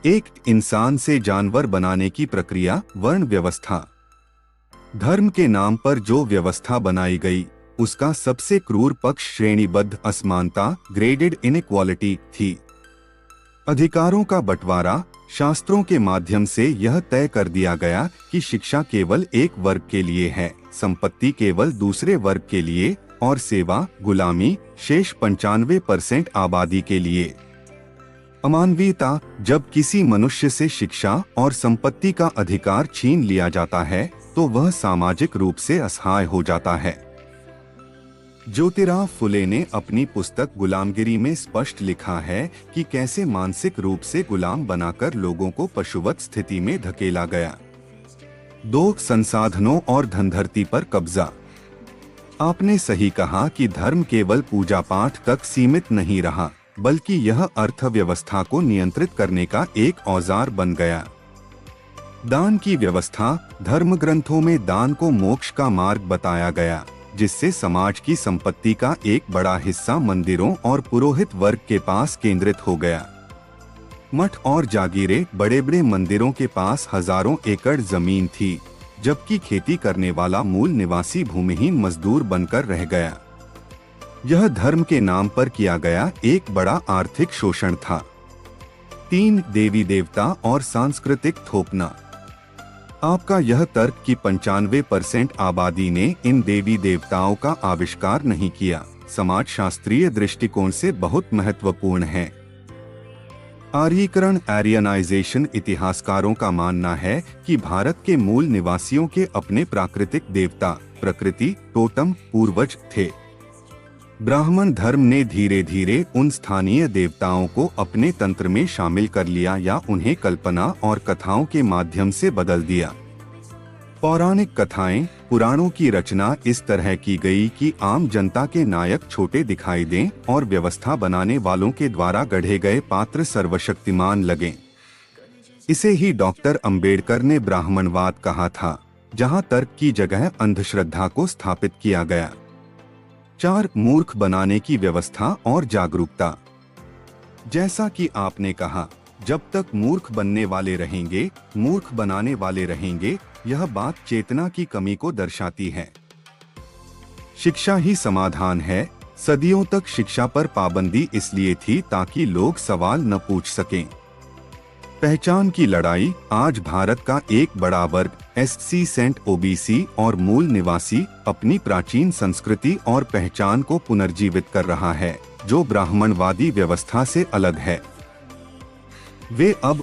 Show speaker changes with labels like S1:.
S1: एक इंसान से जानवर बनाने की प्रक्रिया, वर्ण व्यवस्था। धर्म के नाम पर जो व्यवस्था बनाई गई, उसका सबसे क्रूर पक्ष श्रेणीबद्ध असमानता, ग्रेडेड इनइक्वालिटी थी। अधिकारों का बंटवारा। शास्त्रों के माध्यम से यह तय कर दिया गया कि शिक्षा केवल एक वर्ग के लिए है, संपत्ति केवल दूसरे वर्ग के लिए और सेवा, गुलामी शेष 95% आबादी के लिए। अमानवीयता। जब किसी मनुष्य से शिक्षा और संपत्ति का अधिकार छीन लिया जाता है तो वह सामाजिक रूप से असहाय हो जाता है। ज्योतिराव फुले ने अपनी पुस्तक गुलामगिरी में स्पष्ट लिखा है कि कैसे मानसिक रूप से गुलाम बनाकर लोगों को पशुवत स्थिति में धकेला गया। 2. संसाधनों और धनधरती पर कब्जा। आपने सही कहा कि धर्म केवल पूजा पाठ तक सीमित नहीं रहा, बल्कि यह अर्थव्यवस्था को नियंत्रित करने का एक औजार बन गया। दान की व्यवस्था। धर्म ग्रंथों में दान को मोक्ष का मार्ग बताया गया, जिससे समाज की संपत्ति का एक बड़ा हिस्सा मंदिरों और पुरोहित वर्ग के पास केंद्रित हो गया। मठ और जागीरें। बड़े बड़े मंदिरों के पास हजारों एकड़ जमीन थी, जबकि खेती करने वाला मूल निवासी भूमिहीन मजदूर बनकर रह गया। यह धर्म के नाम पर किया गया एक बड़ा आर्थिक शोषण था। 3. देवी देवता और सांस्कृतिक थोपना। आपका यह तर्क कि 95% आबादी ने इन देवी देवताओं का आविष्कार नहीं किया, समाज शास्त्रीय दृष्टिकोण से बहुत महत्वपूर्ण है। आर्यीकरण, आर्यनाइजेशन। इतिहासकारों का मानना है कि भारत के मूल निवासियों के अपने प्राकृतिक देवता, प्रकृति, टोटम, पूर्वज थे। ब्राह्मण धर्म ने धीरे धीरे उन स्थानीय देवताओं को अपने तंत्र में शामिल कर लिया या उन्हें कल्पना और कथाओं के माध्यम से बदल दिया। पौराणिक कथाएं, पुराणों की रचना इस तरह की गई कि आम जनता के नायक छोटे दिखाई दें और व्यवस्था बनाने वालों के द्वारा गढ़े गए पात्र सर्वशक्तिमान लगें। इसे ही डॉक्टर अंबेडकर ने ब्राह्मणवाद कहा था, जहां तर्क की जगह अंधश्रद्धा को स्थापित किया गया। 4. मूर्ख बनाने की व्यवस्था और जागरूकता। जैसा कि आपने कहा, जब तक मूर्ख बनने वाले रहेंगे, मूर्ख बनाने वाले रहेंगे, यह बात चेतना की कमी को दर्शाती है। शिक्षा ही समाधान है। सदियों तक शिक्षा पर पाबंदी इसलिए थी ताकि लोग सवाल न पूछ सकें। पहचान की लड़ाई। आज भारत का एक बड़ा वर्ग SC, सेंट, OBC और मूल निवासी अपनी प्राचीन संस्कृति और पहचान को पुनर्जीवित कर रहा है, जो ब्राह्मणवादी व्यवस्था से अलग है। वे अब